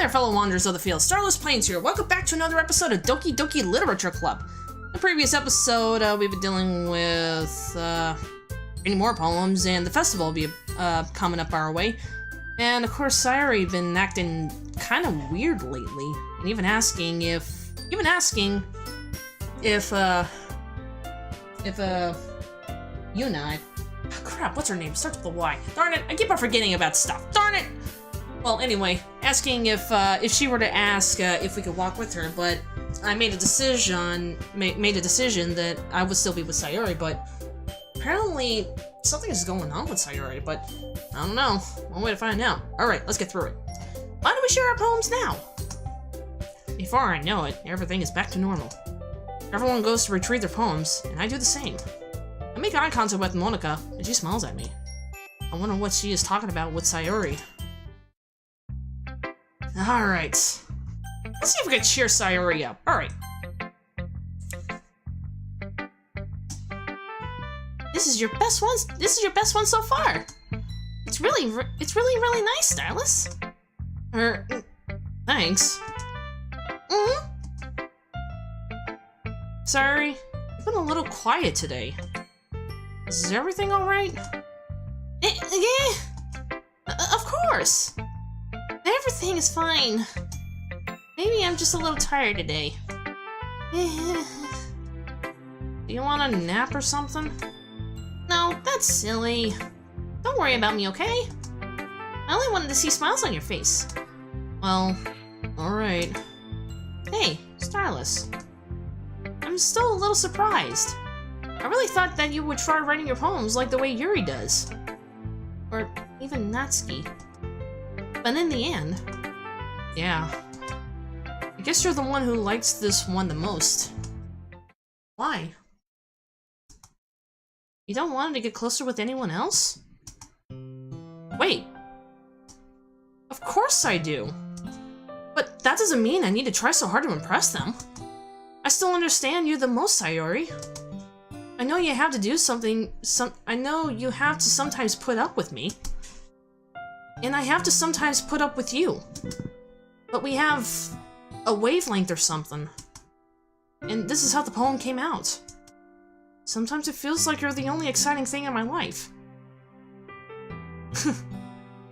there, fellow wanderers of the field. Starless Plains here. Welcome back to another episode of Doki Doki Literature Club. In the previous episode, we've been dealing with any more poems, and the festival will be coming up our way. And of course, Sayori been acting kind of weird lately, and even asking if Yuna, crap, what's her name? Starts with a Y. Darn it, I keep on forgetting about stuff. Darn it! Well, anyway, asking if she were to ask if we could walk with her, but I made a decision that I would still be with Sayori, but apparently something is going on with Sayori, but I don't know. One way to find out. Alright, let's get through it. Why don't we share our poems now? Before I know it, everything is back to normal. Everyone goes to retrieve their poems, and I do the same. I make eye contact with Monica, and she smiles at me. I wonder what she is talking about with Sayori. Alright. Let's see if we can cheer Sayori up. Alright. This is your best one so far. It's really nice, Stylus. Thanks. Sorry, you've been a little quiet today. Is everything alright? Yeah. Of course. Everything is fine. Maybe I'm just a little tired today. Do you want a nap or something? No, that's silly. Don't worry about me, okay? I only wanted to see smiles on your face. Well, alright. Hey, Starless. I'm still a little surprised. I really thought that you would try writing your poems like the way Yuri does. Or even Natsuki. But in the end, yeah. I guess you're the one who likes this one the most. Why? You don't want to get closer with anyone else? Wait. Of course I do. But that doesn't mean I need to try so hard to impress them. I still understand you the most, Sayori. I know you have to do something, I know you have to sometimes put up with me. And I have to sometimes put up with you. But we have a wavelength or something. And this is how the poem came out. Sometimes it feels like you're the only exciting thing in my life.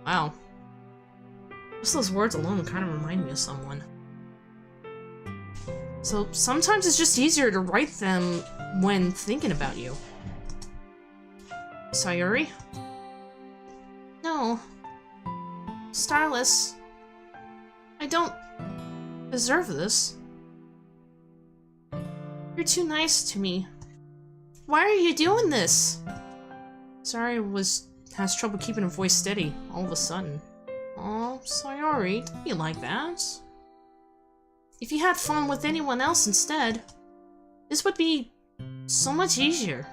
Wow. Just those words alone kind of remind me of someone. So sometimes it's just easier to write them when thinking about you. Sayori? No. Starless. I don't deserve this. You're too nice to me. Why are you doing this? Sorry, has trouble keeping her voice steady all of a sudden. Oh, Sayori, don't be like that. If you had fun with anyone else instead, this would be so much easier.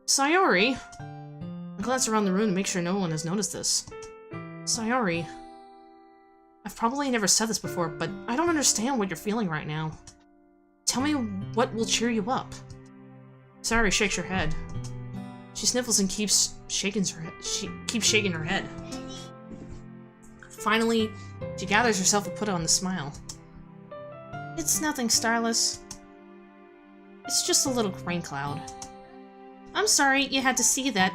Sayori. I glance around the room to make sure no one has noticed this. Sayori. I've probably never said this before, but I don't understand what you're feeling right now. Tell me what will cheer you up. Sayori shakes her head. She sniffles and keeps shaking her head. Finally, she gathers herself to put on the smile. It's nothing, Starless. It's just a little rain cloud. I'm sorry you had to see that.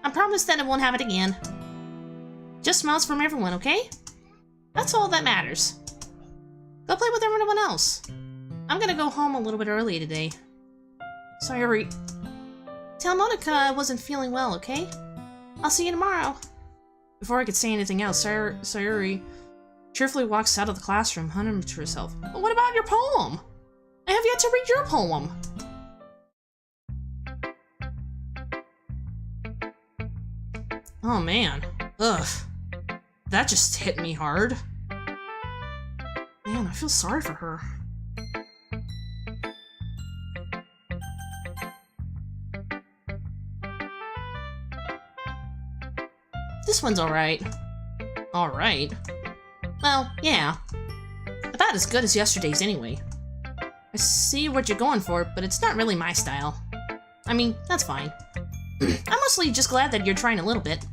I promise that it won't happen again. Just smiles from everyone, okay? That's all that matters. Go play with everyone else. I'm gonna go home a little bit early today. Sayori. Tell Monica I wasn't feeling well, okay? I'll see you tomorrow. Before I could say anything else, Sayori cheerfully walks out of the classroom, humming to herself. But what about your poem? I have yet to read your poem. Oh man. Ugh. That just hit me hard. Man, I feel sorry for her. This one's alright. Alright? Well, yeah. About as good as yesterday's anyway. I see what you're going for, but it's not really my style. I mean, that's fine. I'm mostly just glad that you're trying a little bit.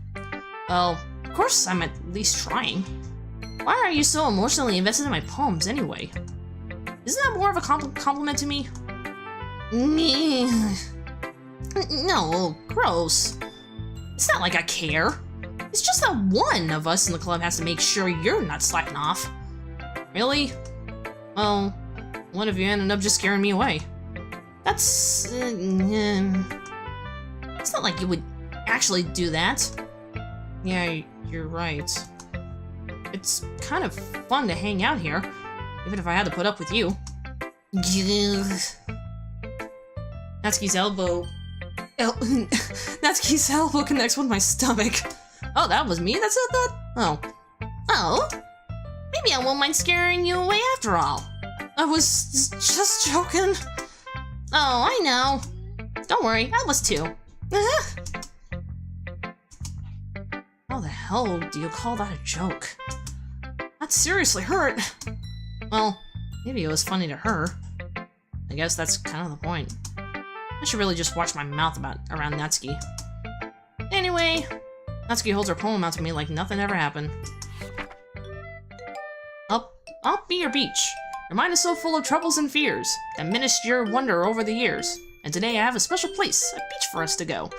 Well, of course I'm at least trying. Why are you so emotionally invested in my poems, anyway? Isn't that more of a compliment to me? No, gross. It's not like I care. It's just that one of us in the club has to make sure you're not slacking off. Really? Well, one of you ended up just scaring me away. That's... it's not like you would actually do that. Yeah, you're right. It's kind of fun to hang out here, even if I had to put up with you. Natsuki's elbow... Natsuki's elbow connects with my stomach. Oh, that was me that said that? Oh. Oh? Maybe I won't mind scaring you away after all. I was just joking. Oh, I know. Don't worry, I was too. How the hell do you call that a joke? That seriously hurt. Well, maybe it was funny to her. I guess that's kind of the point. I should really just watch my mouth around Natsuki. Anyway, Natsuki holds her poem out to me like nothing ever happened. I'll be your beach. Your mind is so full of troubles and fears that diminished your wonder over the years. And today I have a special place, a beach for us to go.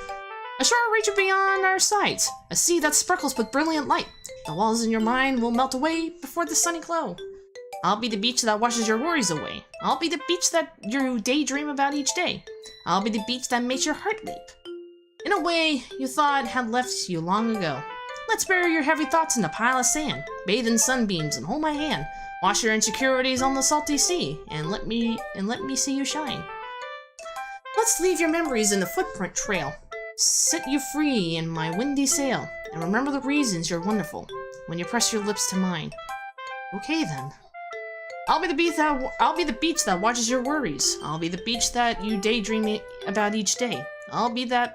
A shore reaching beyond our sight, a sea that sparkles with brilliant light. The walls in your mind will melt away before the sunny glow. I'll be the beach that washes your worries away. I'll be the beach that you daydream about each day. I'll be the beach that makes your heart leap. In a way you thought had left you long ago. Let's bury your heavy thoughts in a pile of sand, bathe in sunbeams and hold my hand. Wash your insecurities on the salty sea, and let me see you shine. Let's leave your memories in the footprint trail. Set you free in my windy sail, and remember the reasons you're wonderful when you press your lips to mine. Okay then. I'll be the beach that watches your worries. I'll be the beach that you daydream about each day. I'll be the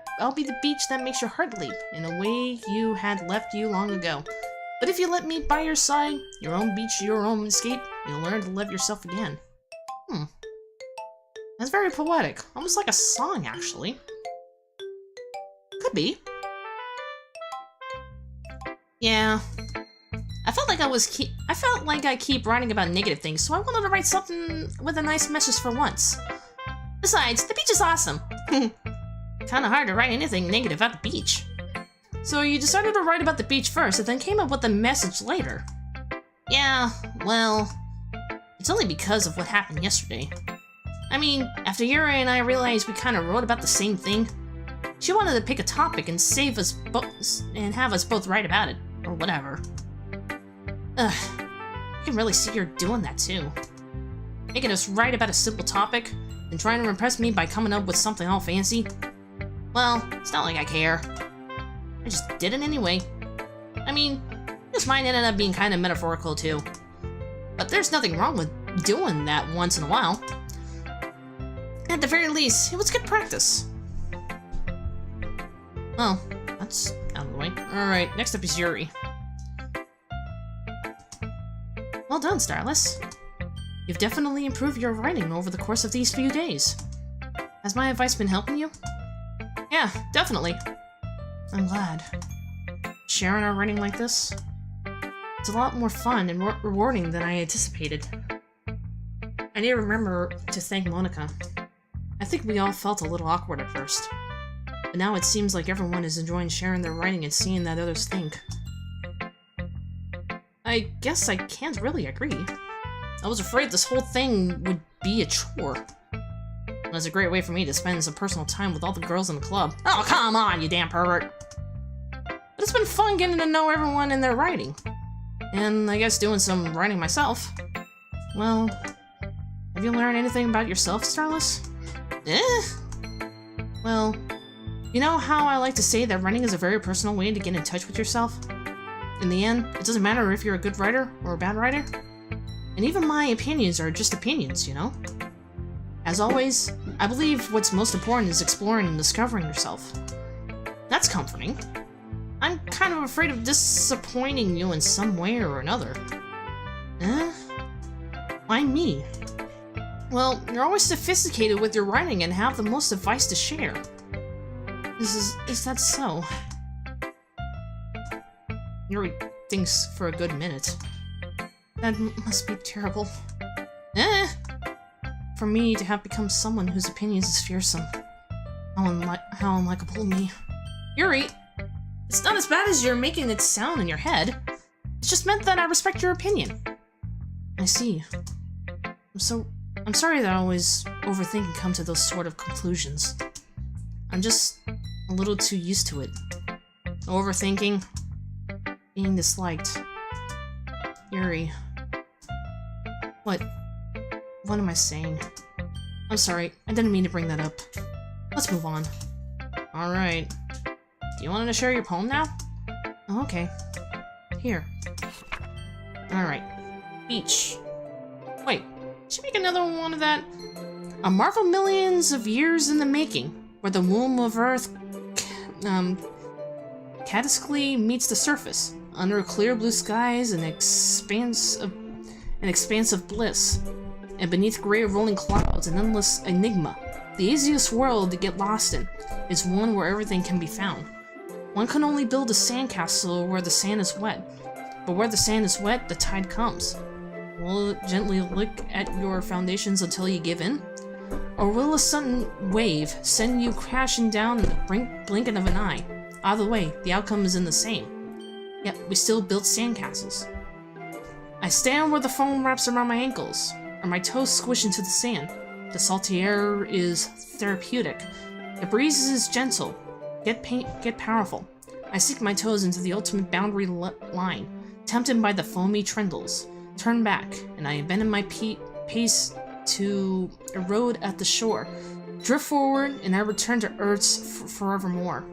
beach that makes your heart leap in a way you had left you long ago. But if you let me by your side, your own beach, your own escape, you'll learn to love yourself again. That's very poetic. Almost like a song, actually. Could be. Yeah. I felt like I keep writing about negative things, so I wanted to write something with a nice message for once. Besides, the beach is awesome. Kinda hard to write anything negative about the beach. So you decided to write about the beach first, and then came up with the message later. Yeah, well, it's only because of what happened yesterday. I mean, after Yuri and I realized we kinda wrote about the same thing, she wanted to pick a topic and save us both and have us both write about it, or whatever. Ugh, I can really see her doing that too. Making us write about a simple topic, and trying to impress me by coming up with something all fancy. Well, it's not like I care. I just did it anyway. I mean, this mine ended up being kind of metaphorical too. But there's nothing wrong with doing that once in a while. At the very least, it was good practice. Oh, that's out of the way. Alright, next up is Yuri. Well done, Starless. You've definitely improved your writing over the course of these few days. Has my advice been helping you? Yeah, definitely. I'm glad. Sharing our writing like this? It's a lot more fun and more rewarding than I anticipated. I need to remember to thank Monica. I think we all felt a little awkward at first. But now it seems like everyone is enjoying sharing their writing and seeing that others think. I guess I can't really agree. I was afraid this whole thing would be a chore. It was a great way for me to spend some personal time with all the girls in the club. Oh, come on, you damn pervert! But it's been fun getting to know everyone and their writing. And I guess doing some writing myself. Well, have you learned anything about yourself, Starless? Well, you know how I like to say that writing is a very personal way to get in touch with yourself? In the end, it doesn't matter if you're a good writer or a bad writer. And even my opinions are just opinions, you know? As always, I believe what's most important is exploring and discovering yourself. That's comforting. I'm kind of afraid of disappointing you in some way or another. Why me? Well, you're always sophisticated with your writing and have the most advice to share. Is that so? Yuri thinks for a good minute. That must be terrible. Eh! For me to have become someone whose opinions is fearsome. How unlikable me. Yuri! It's not as bad as you're making it sound in your head. It's just meant that I respect your opinion. I see. I'm sorry that I always overthink and come to those sort of conclusions. I'm just a little too used to it. Overthinking. Being disliked. Yuri. What am I saying? I'm sorry, I didn't mean to bring that up. Let's move on. Alright. Do you want to share your poem now? Oh, okay. Here. Alright. Beach. Wait, should we make another one of that? A marvel millions of years in the making, where the womb of Earth catascally meets the surface. Under clear blue skies, an expanse of bliss, and beneath gray rolling clouds, an endless enigma. The easiest world to get lost in is one where everything can be found. One can only build a sandcastle where the sand is wet, but where the sand is wet, the tide comes. Will it gently lick at your foundations until you give in? Or will a sudden wave send you crashing down in the blinking of an eye? Either way, the outcome is in the same. Yet, we still build sandcastles. I stand where the foam wraps around my ankles, or my toes squish into the sand. The salty air is therapeutic. The breeze is gentle, yet powerful. I sink my toes into the ultimate boundary line, tempted by the foamy trindles. Turn back, and I abandon my pace to erode at the shore. Drift forward, and I return to Earth's forevermore.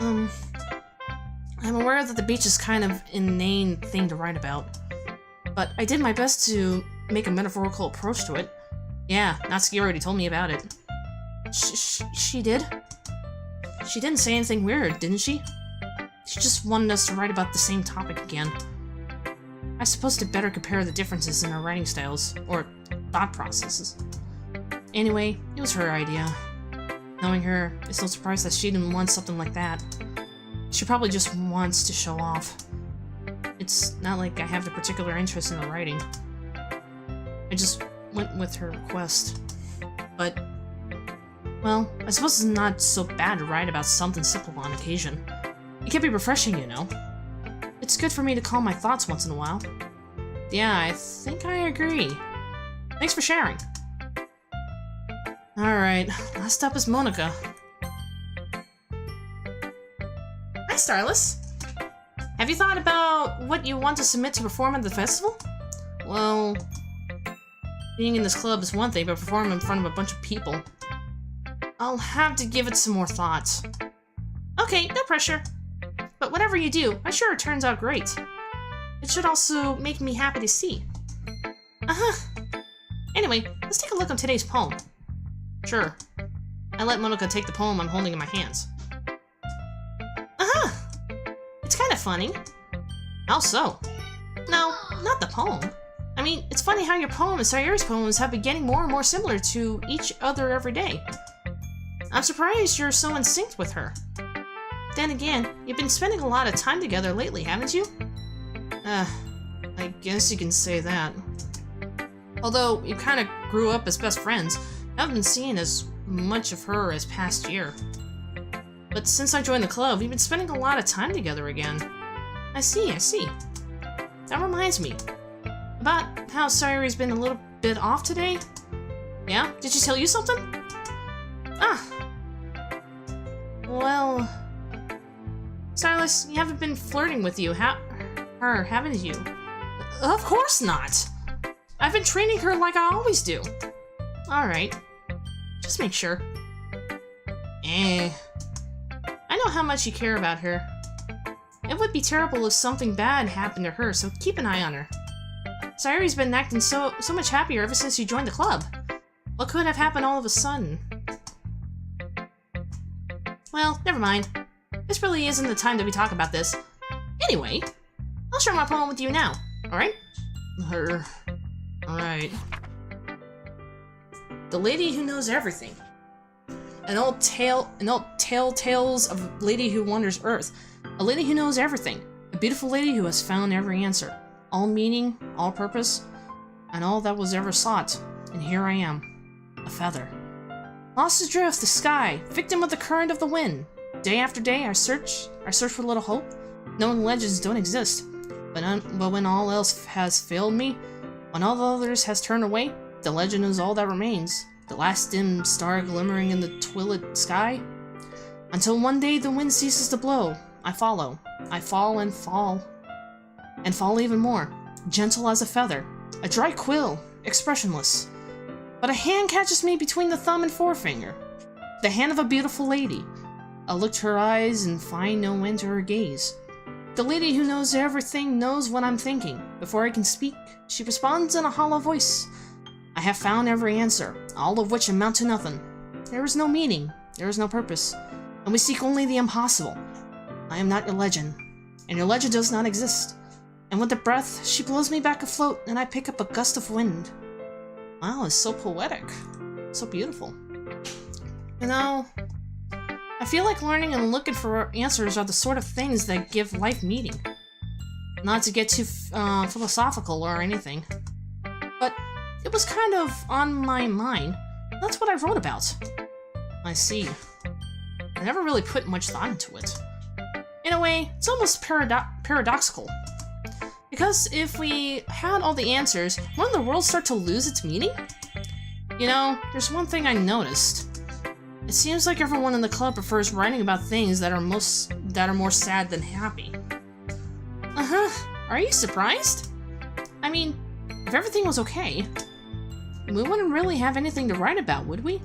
I'm aware that the beach is kind of an inane thing to write about, but I did my best to make a metaphorical approach to it. Yeah, Natsuki already told me about it. She did? She didn't say anything weird, didn't she? She just wanted us to write about the same topic again. I suppose to better compare the differences in our writing styles, or thought processes. Anyway, it was her idea. Knowing her, it's no surprise that she didn't want something like that. She probably just wants to show off. It's not like I have a particular interest in the writing. I just went with her request. But, well, I suppose it's not so bad to write about something simple on occasion. It can be refreshing, you know. It's good for me to calm my thoughts once in a while. Yeah, I think I agree. Thanks for sharing. Alright, last up is Monica. Hi, Starless. Have you thought about what you want to submit to perform at the festival? Well, being in this club is one thing, but performing in front of a bunch of people. I'll have to give it some more thought. Okay, no pressure. But whatever you do, I'm sure it turns out great. It should also make me happy to see. Anyway, let's take a look at today's poem. Sure. I let Monica take the poem I'm holding in my hands. It's kind of funny. How so? No, not the poem. I mean, it's funny how your poem and Sayori's poems have been getting more and more similar to each other every day. I'm surprised you're so in sync with her. Then again, you've been spending a lot of time together lately, haven't you? I guess you can say that. Although, you kind of grew up as best friends, I haven't been seeing as much of her as past year. But since I joined the club, we've been spending a lot of time together again. I see. That reminds me. About how Sayori's been a little bit off today? Yeah? Did she tell you something? Well... Starless, you haven't been flirting with her, haven't you? Of course not! I've been training her like I always do. Alright. Just make sure. I know how much you care about her. It would be terrible if something bad happened to her, so keep an eye on her. Sayori's been acting so much happier ever since you joined the club. What could have happened all of a sudden? Well, never mind. This really isn't the time that we talk about this. Anyway, I'll share my poem with you now, alright? Alright. The Lady Who Knows Everything. An old tale tales of a lady who wanders Earth. A lady who knows everything. A beautiful lady who has found every answer. all meaning, all purpose, and all that was ever sought. And here I am, a feather. Lost adrift the sky, victim of the current of the wind. Day after day I search for a little hope, knowing legends don't exist. But when all else has failed me, when all the others has turned away, the legend is all that remains. The last dim star glimmering in the twilit sky. Until one day the wind ceases to blow, I follow. I fall and fall. And fall even more, gentle as a feather, a dry quill, expressionless. But a hand catches me between the thumb and forefinger. The hand of a beautiful lady. I look to her eyes and find no end to her gaze. The lady who knows everything knows what I'm thinking. Before I can speak, she responds in a hollow voice. I have found every answer, all of which amount to nothing. There is no meaning, there is no purpose, and we seek only the impossible. I am not your legend, and your legend does not exist. And with a breath, she blows me back afloat, and I pick up a gust of wind. Wow, it's so poetic. So beautiful. You know, I feel like learning and looking for answers are the sort of things that give life meaning. Not to get too philosophical or anything, but it was kind of on my mind. That's what I wrote about. I see. I never really put much thought into it. In a way, it's almost paradoxical. Because if we had all the answers, wouldn't the world start to lose its meaning? You know, there's one thing I noticed. It seems like everyone in the club prefers writing about things that are more sad than happy. Are you surprised? I mean, if everything was okay, we wouldn't really have anything to write about, would we?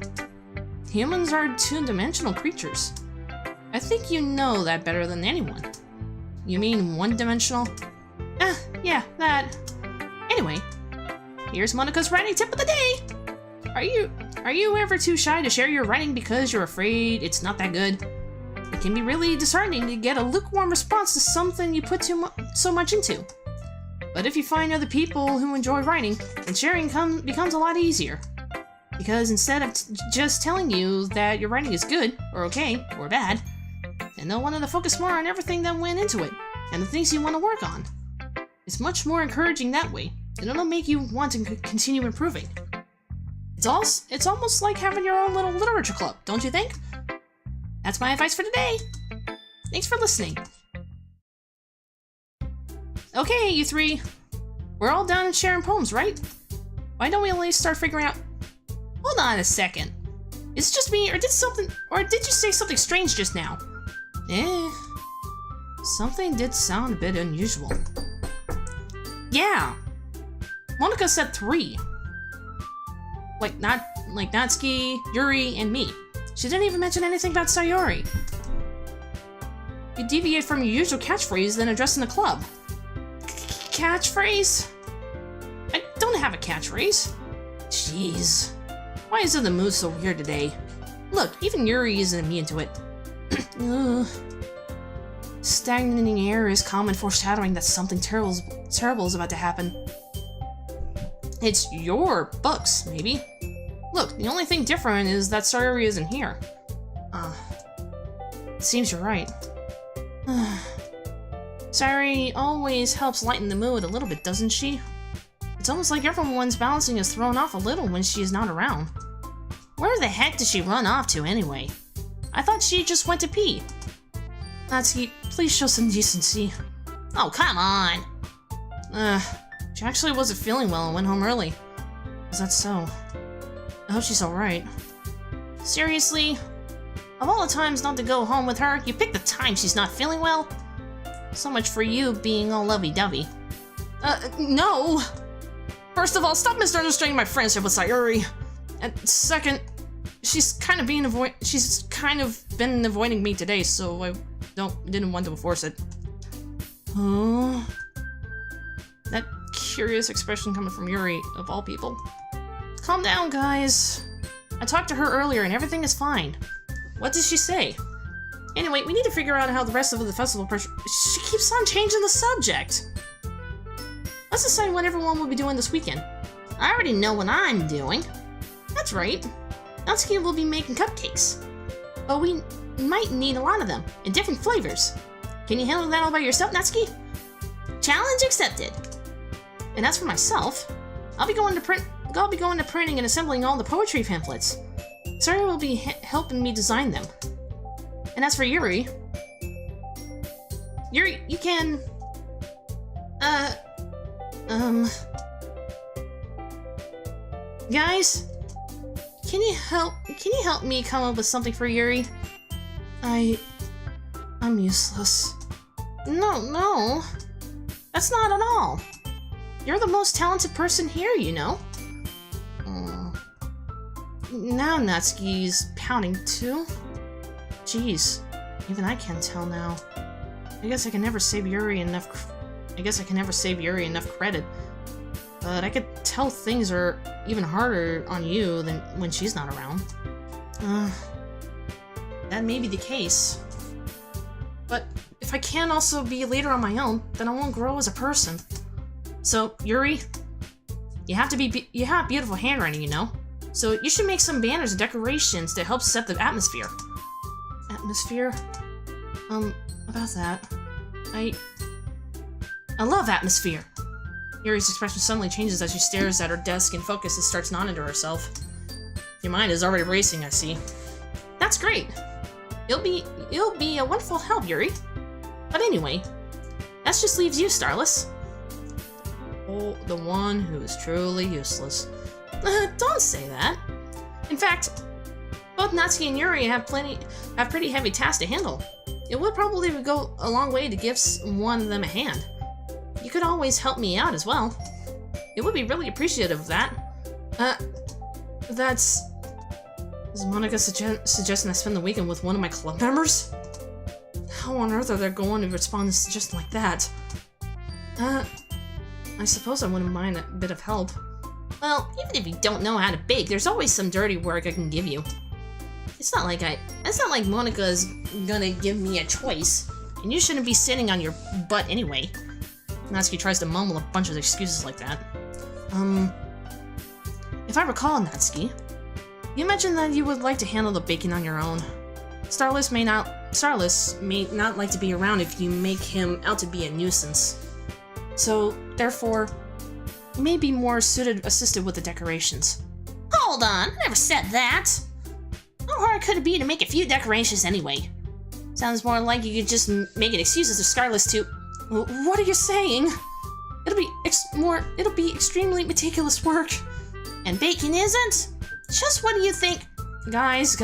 Humans are two-dimensional creatures. I think you know that better than anyone. You mean one-dimensional? Yeah, that. Anyway, here's Monika's writing tip of the day! Are you ever too shy to share your writing because you're afraid it's not that good? It can be really disheartening to get a lukewarm response to something you put so much into. But if you find other people who enjoy writing, then sharing becomes a lot easier. Because instead of just telling you that your writing is good, or okay, or bad, then they'll want to focus more on everything that went into it, and the things you want to work on. It's much more encouraging that way, and it'll make you want to continue improving. It's almost like having your own little literature club, don't you think? That's my advice for today. Thanks for listening. Okay, you three. We're all down and sharing poems, right? Why don't we at least start figuring out... Hold on a second. Is it just me, or did you say something strange just now? Something did sound a bit unusual. Yeah. Monika said 3. Like Natsuki, Yuri, and me. She didn't even mention anything about Sayori. You deviate from your usual catchphrase then addressing the club. Catchphrase? I don't have a catchphrase. Jeez. Why is the mood so weird today? Look, even Yuri isn't immune to it. Stagnating air is common foreshadowing that something terrible is about to happen. It's your books, maybe. Look, the only thing different is that Sayori isn't here. It seems you're right. Sayori always helps lighten the mood a little bit, doesn't she? It's almost like everyone's balancing is thrown off a little when she is not around. Where the heck did she run off to anyway? I thought she just went to pee. Natsuki, please show some decency. Oh, come on! She actually wasn't feeling well and went home early. Is that so? I hope she's alright. Seriously? Of all the times not to go home with her, you pick the time she's not feeling well? So much for you being all lovey-dovey. No! First of all, stop misunderstanding my friendship with Sayori. And second, she's kind of been avoiding me today, so I didn't want to force it. Huh? That curious expression coming from Yuri, of all people. Calm down, guys. I talked to her earlier and everything is fine. What did she say? Anyway, we need to figure out how the rest of the festival She keeps on changing the subject. Let's decide what everyone will be doing this weekend. I already know what I'm doing. That's right. Natsuki will be making cupcakes. But we might need a lot of them, in different flavors. Can you handle that all by yourself, Natsuki? Challenge accepted. And as for myself, I'll be going to printing and assembling all the poetry pamphlets. Sayori will be helping me design them. And as for Yuri, you can, guys, can you help me come up with something for Yuri? I'm useless. No, that's not at all. You're the most talented person here, you know. Now Natsuki's pouting too. Jeez, even I can't tell now. I guess I can never save Yuri enough credit. But I could tell things are even harder on you than when she's not around. That may be the case. But if I can also be a leader on my own, then I won't grow as a person. So, Yuri, you have beautiful handwriting, you know? So you should make some banners and decorations to help set the atmosphere. Atmosphere? About that. I love atmosphere. Yuri's expression suddenly changes as she stares at her desk and focuses and starts nodding to herself. Your mind is already racing, I see. That's great. It'll be a wonderful help, Yuri. But anyway, that just leaves you, Starless. Oh, the one who is truly useless. Don't say that. In fact, both Natsuki and Yuri have pretty heavy tasks to handle. It would probably go a long way to give one of them a hand. You could always help me out as well. It would be really appreciative of that. Is Monica suggesting I spend the weekend with one of my club members? How on earth are they going to respond to a suggestion like that? I suppose I wouldn't mind a bit of help. Well, even if you don't know how to bake, there's always some dirty work I can give you. It's not like Monica's gonna give me a choice, and you shouldn't be sitting on your butt anyway. Natsuki tries to mumble a bunch of excuses like that. If I recall, Natsuki, you mentioned that you would like to handle the baking on your own. Starless may not like to be around if you make him out to be a nuisance. So, therefore, may be more assisted with the decorations. Hold on, I never said that! How hard could it be to make a few decorations anyway? Sounds more like you could just make an excuse as a Starless to... What are you saying? It'll be extremely meticulous work. And baking isn't? Just what do you think? Guys,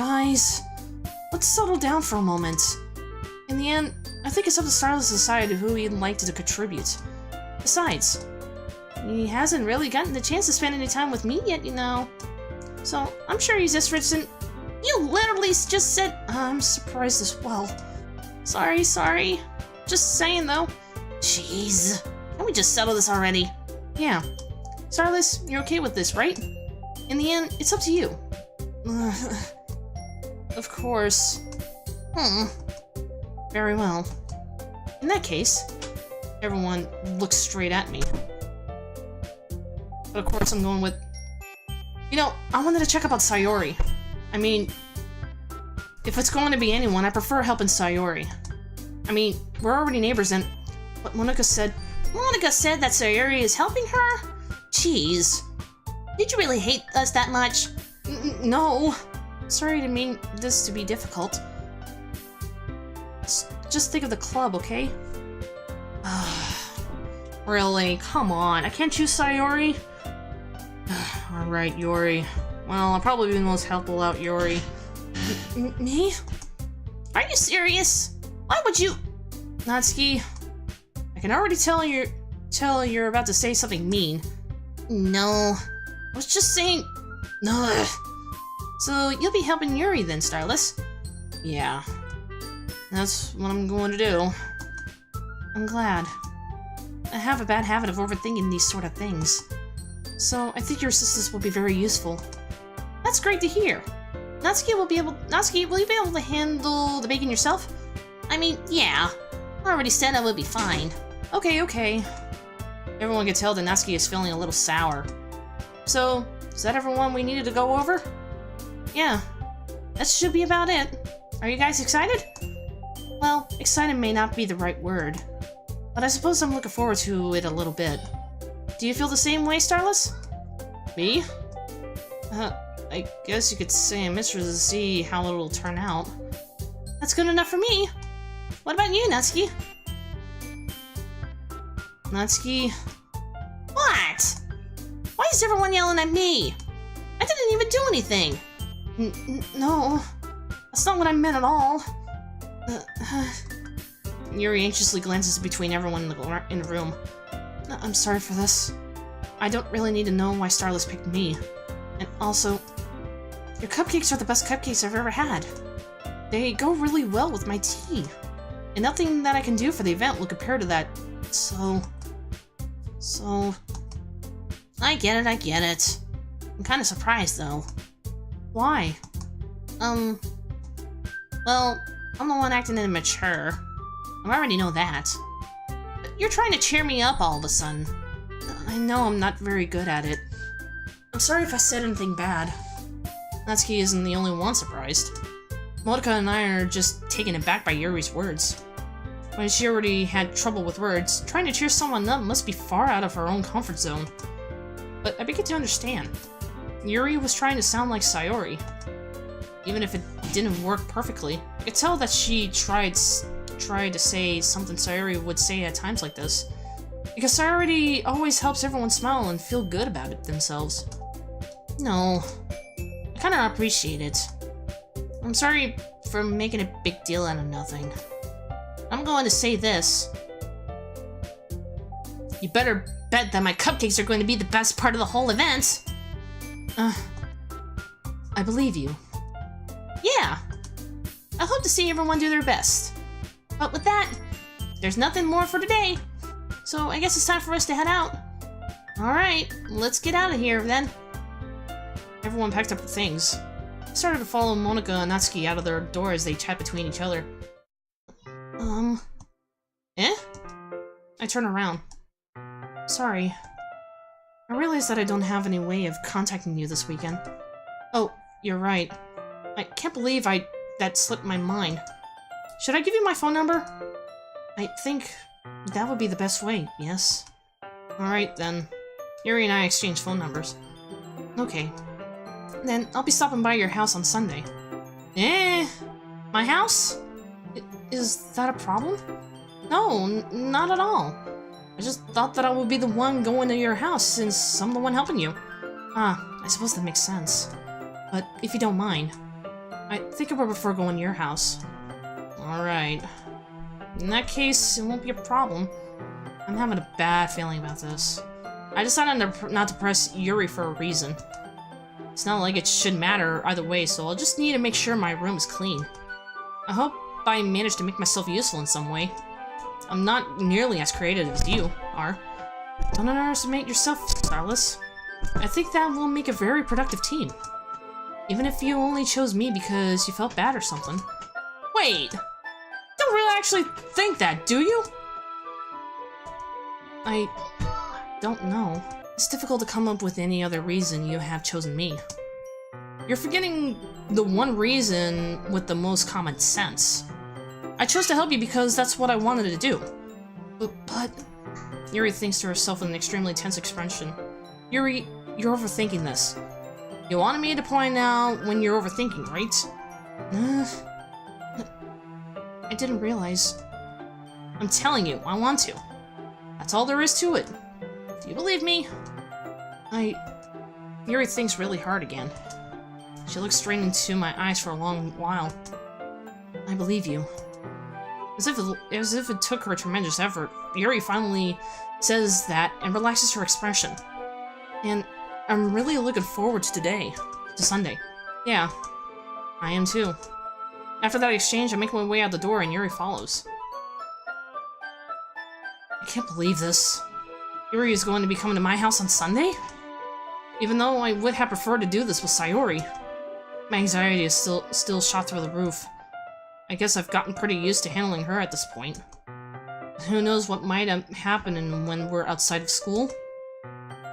let's settle down for a moment. In the end, I think it's up to Starless to decide who he'd like to contribute. Besides, he hasn't really gotten the chance to spend any time with me yet, you know. So, I'm sure he's interested. You literally just said, I'm surprised as well. Sorry. Just saying, though. Jeez. Can we just settle this already? Yeah. Starless, you're okay with this, right? In the end, it's up to you. Of course. Very well. In that case, everyone looks straight at me. But of course I'm going with... You know, I wanted to check about Sayori. I mean, if it's going to be anyone, I prefer helping Sayori. I mean, we're already neighbors and... But Monica said that Sayori is helping her? Jeez. Did you really hate us that much? No. Sorry to mean this to be difficult. Just think of the club, okay? Really? Come on. I can't choose Sayori? Alright, Yuri. Well, I'll probably be the most helpful out, Yuri. Me? Are you serious? Why would you... Natsuki, I can already tell you're about to say something mean. No. I was just saying... Ugh. So, you'll be helping Yuri then, Starless? Yeah. That's what I'm going to do. I'm glad. I have a bad habit of overthinking these sort of things. So, I think your assistance will be very useful. That's great to hear. Natsuki, will you be able to handle the baking yourself? I mean, yeah. I already said I would be fine. Okay. Everyone can tell that Natsuki is feeling a little sour. So, is that everyone we needed to go over? Yeah. That should be about it. Are you guys excited? Well, excited may not be the right word. But I suppose I'm looking forward to it a little bit. Do you feel the same way, Starless? Me? I guess you could say I'm interested to see how it'll turn out. That's good enough for me. What about you, Natsuki? Natsuki? What? Why is everyone yelling at me? I didn't even do anything. No, that's not what I meant at all. Yuri anxiously glances between everyone in the room. I'm sorry for this. I don't really need to know why Starless picked me. And also, your cupcakes are the best cupcakes I've ever had. They go really well with my tea. And nothing that I can do for the event will compare to that. So... I get it. I'm kind of surprised, though. Why? Well, I'm the one acting immature. I already know that. But you're trying to cheer me up all of a sudden. I know I'm not very good at it. I'm sorry if I said anything bad. Natsuki isn't the only one surprised. Monika and I are just taken aback by Yuri's words. When she already had trouble with words, trying to cheer someone up must be far out of her own comfort zone. But I begin to understand. Yuri was trying to sound like Sayori. Even if it didn't work perfectly, I could tell that she tried to say something Sayori would say at times like this. Because Sayori always helps everyone smile and feel good about it themselves. No, I kinda appreciate it. I'm sorry for making a big deal out of nothing. I'm going to say this. You better bet that my cupcakes are going to be the best part of the whole event. I believe you. Yeah. I hope to see everyone do their best. But with that, there's nothing more for today. So I guess it's time for us to head out. Alright, let's get out of here then. Everyone packed up their things. I started to follow Monika and Natsuki out of their door as they chat between each other. Eh? I turn around. Sorry. I realized that I don't have any way of contacting you this weekend. Oh, you're right. I can't believe that slipped my mind. Should I give you my phone number? I think that would be the best way, yes? Alright then. Yuri and I exchange phone numbers. Okay. Then I'll be stopping by your house on Sunday. Eh? My house? Is that a problem? No, not at all. I just thought that I would be the one going to your house since I'm the one helping you. Ah, I suppose that makes sense. But if you don't mind, I think I would prefer going to your house. Alright. In that case, it won't be a problem. I'm having a bad feeling about this. I decided not to press Yuri for a reason. It's not like it should matter either way, so I'll just need to make sure my room is clean. I hope I manage to make myself useful in some way. I'm not nearly as creative as you are. Don't underestimate yourself, Starless. I think that will make a very productive team. Even if you only chose me because you felt bad or something. Wait! Don't really actually think that, do you? I don't know. It's difficult to come up with any other reason you have chosen me. You're forgetting the one reason with the most common sense. I chose to help you because that's what I wanted to do. But... Yuri thinks to herself with an extremely tense expression. Yuri, you're overthinking this. You wanted me to point out when you're overthinking, right? I didn't realize. I'm telling you, I want to. That's all there is to it. Do you believe me? Yuri thinks really hard again. She looks straight into my eyes for a long while. I believe you. As if it took her tremendous effort, Yuri finally says that and relaxes her expression. And I'm really looking forward to today. To Sunday. Yeah, I am too. After that exchange, I make my way out the door and Yuri follows. I can't believe this. Yuri is going to be coming to my house on Sunday? Even though I would have preferred to do this with Sayori. My anxiety is still shot through the roof. I guess I've gotten pretty used to handling her at this point. Who knows what might happen when we're outside of school?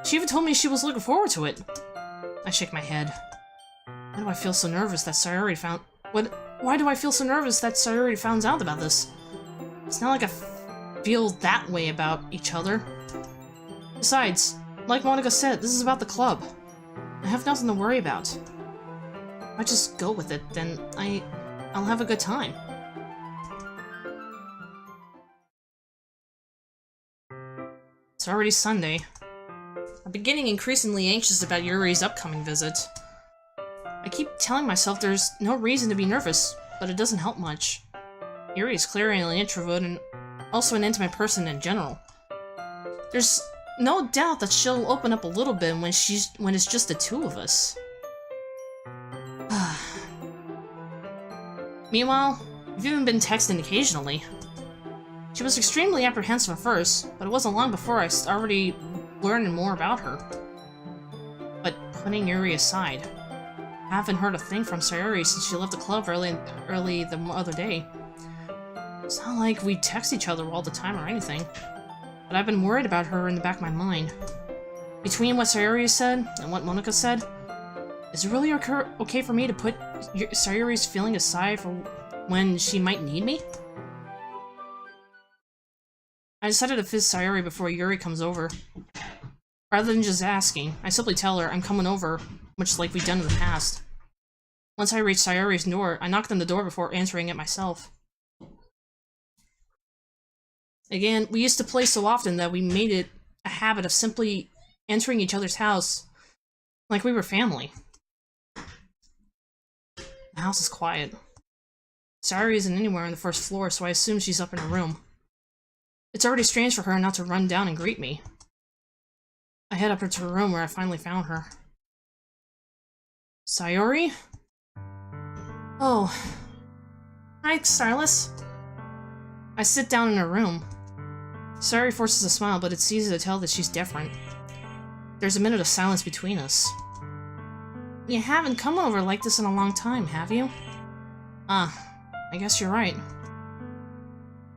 She even told me she was looking forward to it. I shake my head. Why do I feel so nervous that Sayori Why do I feel so nervous that Sayori found out about this? It's not like I feel that way about each other. Besides, like Monica said, this is about the club. I have nothing to worry about. If I just go with it, then I'll have a good time. It's already Sunday. I'm getting increasingly anxious about Yuri's upcoming visit. I keep telling myself there's no reason to be nervous, but it doesn't help much. Yuri is clearly an introvert and also an intimate person in general. There's no doubt that she'll open up a little bit when it's just the two of us. Meanwhile, we've even been texting occasionally. She was extremely apprehensive at first, but it wasn't long before I already learning more about her. But putting Yuri aside, I haven't heard a thing from Sayori since she left the club early the other day. It's not like we text each other all the time or anything, but I've been worried about her in the back of my mind. Between what Sayori said and what Monica said, is it really okay for me to put Sayori's feeling aside for when she might need me? I decided to visit Sayori before Yuri comes over. Rather than just asking, I simply tell her I'm coming over, much like we've done in the past. Once I reach Sayori's door, I knocked on the door before answering it myself. Again, we used to play so often that we made it a habit of simply entering each other's house like we were family. The house is quiet. Sayori isn't anywhere on the first floor, so I assume she's up in her room. It's already strange for her not to run down and greet me. I head up into her room where I finally found her. Sayori? Oh. Hi, Silas. I sit down in her room. Sayori forces a smile, but it's easy to tell that she's different. There's a minute of silence between us. You haven't come over like this in a long time, have you? I guess you're right.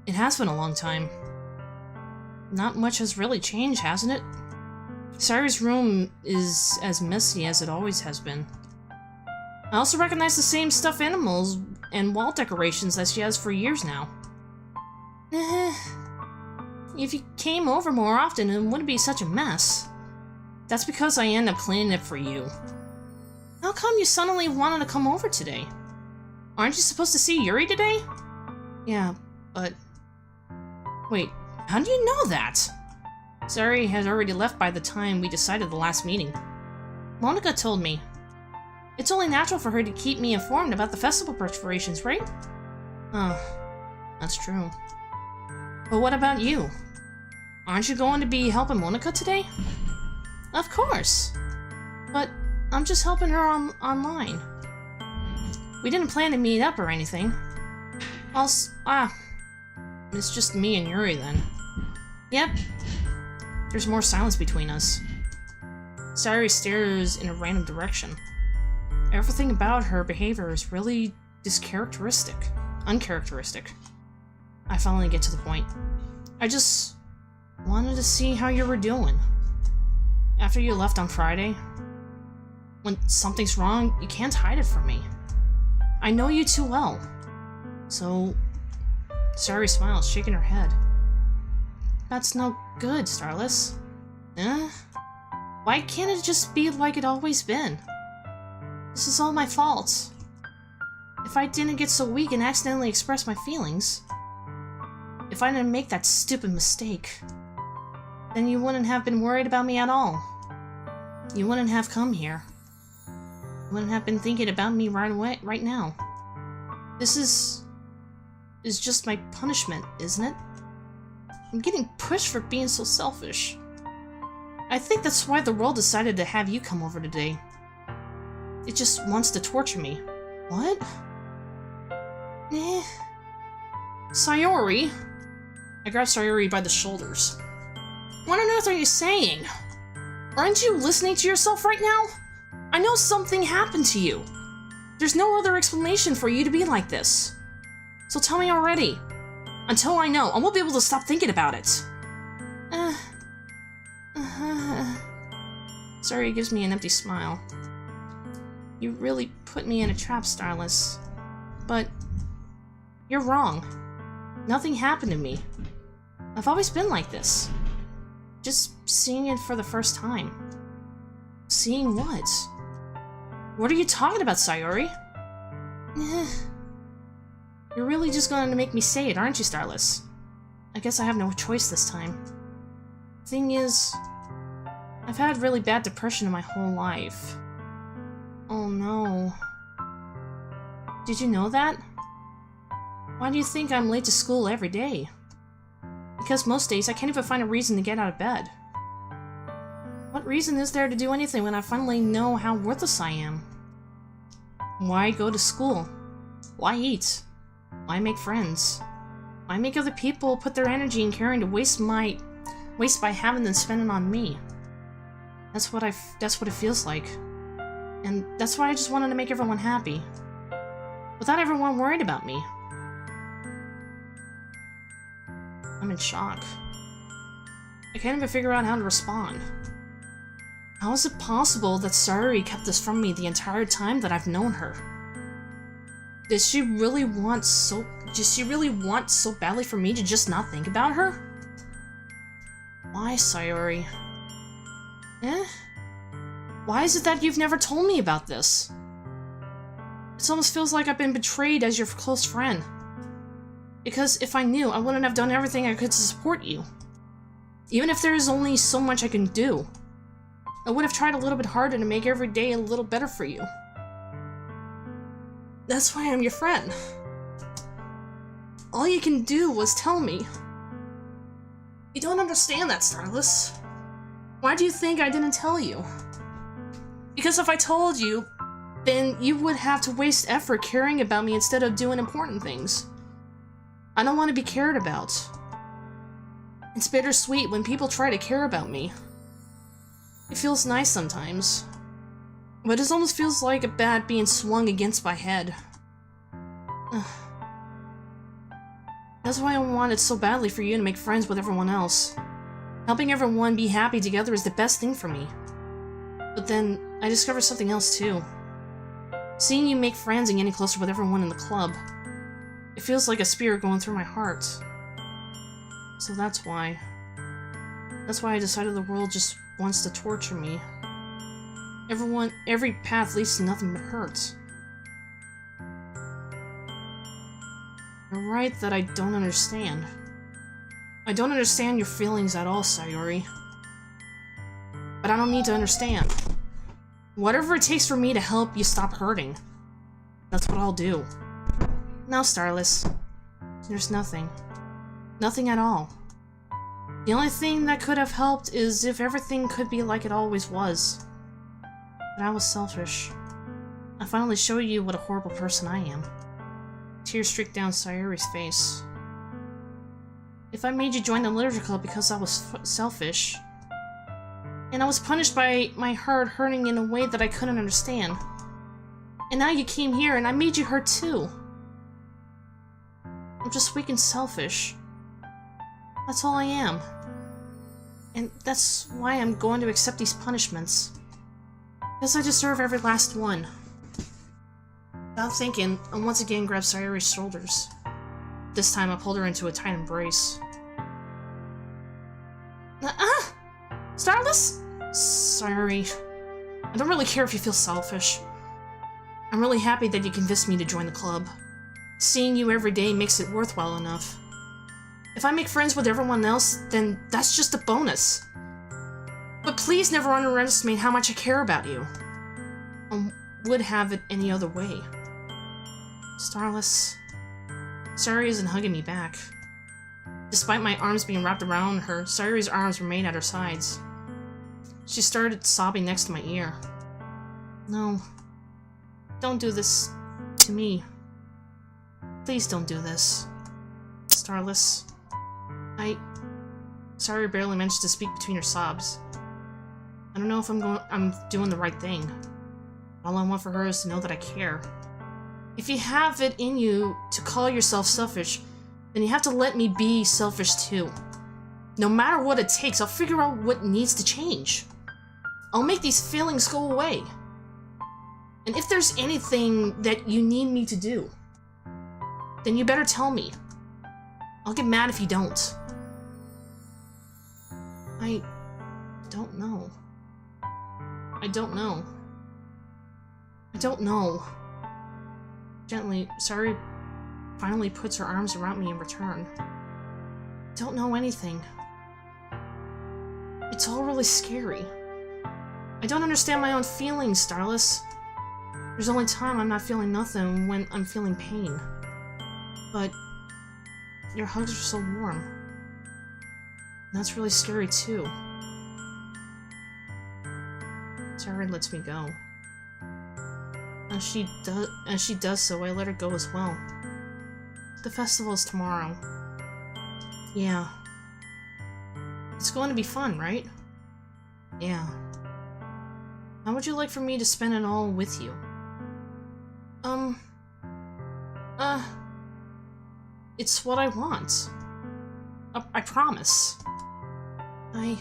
It has been a long time. Not much has really changed, hasn't it? Sayori's room is as messy as it always has been. I also recognize the same stuffed animals and wall decorations that she has for years now. If you came over more often, it wouldn't be such a mess. That's because I end up cleaning it for you. How come you suddenly wanted to come over today? Aren't you supposed to see Yuri today? Yeah, but... Wait, how do you know that? Sayori had already left by the time we decided the last meeting. Monica told me. It's only natural for her to keep me informed about the festival preparations, right? Oh, that's true. But what about you? Aren't you going to be helping Monica today? Of course! But I'm just helping her online. We didn't plan to meet up or anything. It's just me and Yuri then. Yep. There's more silence between us. Sayori stares in a random direction. Everything about her behavior is really uncharacteristic. I finally get to the point. I just wanted to see how you were doing. After you left on Friday, when something's wrong, you can't hide it from me. I know you too well. So, Sayori smiles, shaking her head. That's no good, Starless. Why can't it just be like it always been? This is all my fault. If I didn't get so weak and accidentally express my feelings, if I didn't make that stupid mistake, then you wouldn't have been worried about me at all. You wouldn't have come here. You wouldn't have been thinking about me right now. This is just my punishment, isn't it? I'm getting pushed for being so selfish. I think that's why the world decided to have you come over today. It just wants to torture me. What? Sayori? I grabbed Sayori by the shoulders. What on earth are you saying? Aren't you listening to yourself right now? I know something happened to you. There's no other explanation for you to be like this. So tell me already. Until I know, I won't be able to stop thinking about it. Sayori gives me an empty smile. You really put me in a trap, Starless. But you're wrong. Nothing happened to me. I've always been like this. Just seeing it for the first time. Seeing what? What are you talking about, Sayori? You're really just going to make me say it, aren't you, Starless? I guess I have no choice this time. Thing is, I've had really bad depression in my whole life. Oh no. Did you know that? Why do you think I'm late to school every day? Because most days I can't even find a reason to get out of bed. What reason is there to do anything when I finally know how worthless I am? Why go to school? Why eat? Why make friends? Why make other people put their energy and caring to waste by having them spend it on me? That's what it feels like. And that's why I just wanted to make everyone happy. Without everyone worried about me. I'm in shock. I can't even figure out how to respond. How is it possible that Sayori kept this from me the entire time that I've known her? Does she really want so badly for me to just not think about her? Why, Sayori? Why is it that you've never told me about this? It almost feels like I've been betrayed as your close friend. Because if I knew, I wouldn't have done everything I could to support you. Even if there is only so much I can do. I would have tried a little bit harder to make every day a little better for you. That's why I'm your friend. All you can do was tell me. You don't understand that, Starless. Why do you think I didn't tell you? Because if I told you, then you would have to waste effort caring about me instead of doing important things. I don't want to be cared about. It's bittersweet when people try to care about me. It feels nice sometimes. But it almost feels like a bat being swung against my head. That's why I wanted so badly for you to make friends with everyone else. Helping everyone be happy together is the best thing for me. But then, I discovered something else too. Seeing you make friends and getting closer with everyone in the club. It feels like a spear going through my heart. So that's why. That's why I decided the world just wants to torture me. Every path leads to nothing but hurt. You're right that I don't understand. I don't understand your feelings at all, Sayori. But I don't need to understand. Whatever it takes for me to help you stop hurting, that's what I'll do. Now, Starless, there's nothing. Nothing at all. The only thing that could have helped is if everything could be like it always was. But I was selfish. I finally showed you what a horrible person I am. Tears streaked down Sayori's face. If I made you join the literature club because I was selfish, and I was punished by my heart hurting in a way that I couldn't understand, and now you came here and I made you hurt too. I'm just weak and selfish. That's all I am. And that's why I'm going to accept these punishments. Because I deserve every last one. Without thinking, I once again grabbed Sayori's shoulders. This time I pulled her into a tight embrace. Starless? Sayori. I don't really care if you feel selfish. I'm really happy that you convinced me to join the club. Seeing you every day makes it worthwhile enough. If I make friends with everyone else, then that's just a bonus. But please never underestimate how much I care about you. I would have it any other way. Starless. Sayori isn't hugging me back. Despite my arms being wrapped around her, Sayori's arms remained at her sides. She started sobbing next to my ear. No. Don't do this to me. Please don't do this. Starless. Sayori barely managed to speak between her sobs. I don't know if I'm doing the right thing. All I want for her is to know that I care. If you have it in you to call yourself selfish, then you have to let me be selfish too. No matter what it takes, I'll figure out what needs to change. I'll make these feelings go away. And if there's anything that you need me to do, then you better tell me. I'll get mad if you don't. don't know. I don't know. I don't know. Gently, Sayori finally puts her arms around me in return. I don't know anything. It's all really scary. I don't understand my own feelings, Starless. There's only time I'm not feeling nothing when I'm feeling pain. But your hugs are so warm. And that's really scary too. Sayori lets me go. As she does so, I let her go as well. The festival is tomorrow. Yeah. It's going to be fun, right? Yeah. How would you like for me to spend it all with you? It's what I want. I promise. I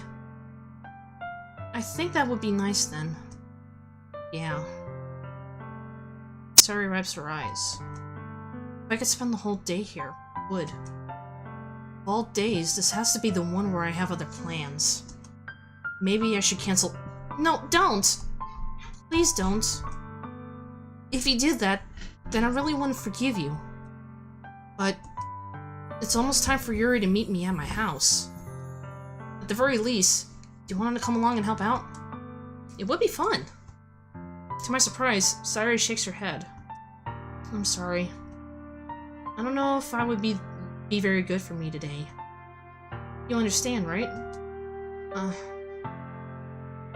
think that would be nice then. Yeah. Sayori wipes her eyes. If I could spend the whole day here, I would. Of all days, this has to be the one where I have other plans. Maybe I should cancel— No, don't! Please don't. If you did that, then I really wouldn't forgive you. But it's almost time for Yuri to meet me at my house. At the very least, do you want him to come along and help out? It would be fun. To my surprise, Sayori shakes her head. I'm sorry. I don't know if I would be very good for me today. You understand, right?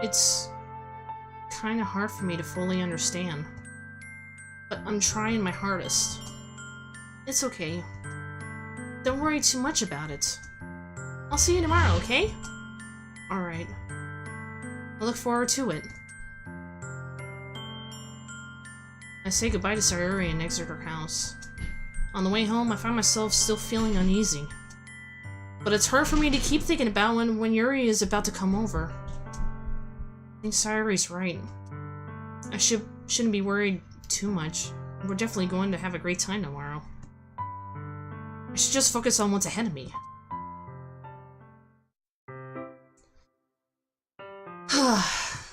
It's kinda hard for me to fully understand. But I'm trying my hardest. It's okay. Don't worry too much about it. I'll see you tomorrow, okay? Alright. I look forward to it. I say goodbye to Sayori and exit her house. On the way home, I find myself still feeling uneasy. But it's hard for me to keep thinking about when Yuri is about to come over. I think Sayori's right. I shouldn't be worried too much. We're definitely going to have a great time tomorrow. I should just focus on what's ahead of me.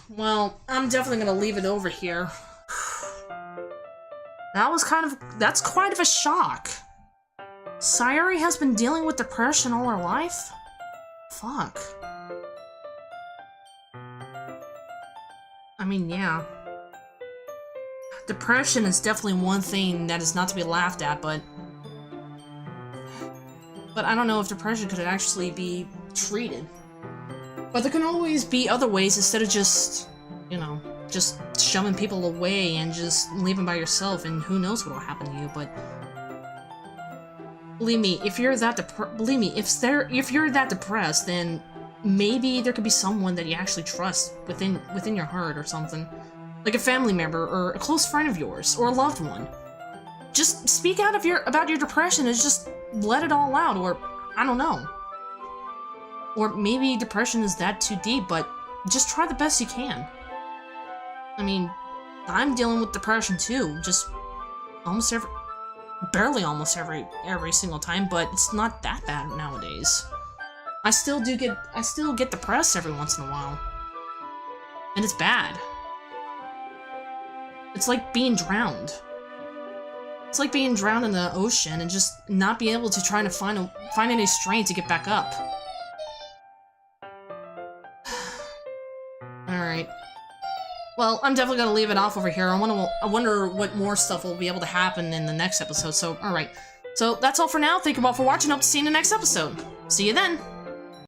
Well, I'm definitely gonna leave it over here. That's quite of a shock. Sayori has been dealing with depression all her life? Fuck. I mean, yeah. Depression is definitely one thing that is not to be laughed at, but I don't know if depression could actually be treated. But there can always be other ways instead of just, you know, just shoving people away and just leaving by yourself, and who knows what'll happen to you. But believe me, if you're that depressed, then maybe there could be someone that you actually trust within your heart or something, like a family member or a close friend of yours or a loved one. Just speak out about your depression and just let it all out, or I don't know. Or maybe depression is that too deep, but just try the best you can. I mean, I'm dealing with depression too, just barely almost every single time, but it's not that bad nowadays. I still get depressed every once in a while. And it's bad. It's like being drowned. It's like being drowned in the ocean and just not be able to try to find any strength to get back up. Alright. Well, I'm definitely gonna leave it off over here. I wonder what more stuff will be able to happen in the next episode, so alright. So, that's all for now. Thank you all for watching. Hope to see you in the next episode. See you then!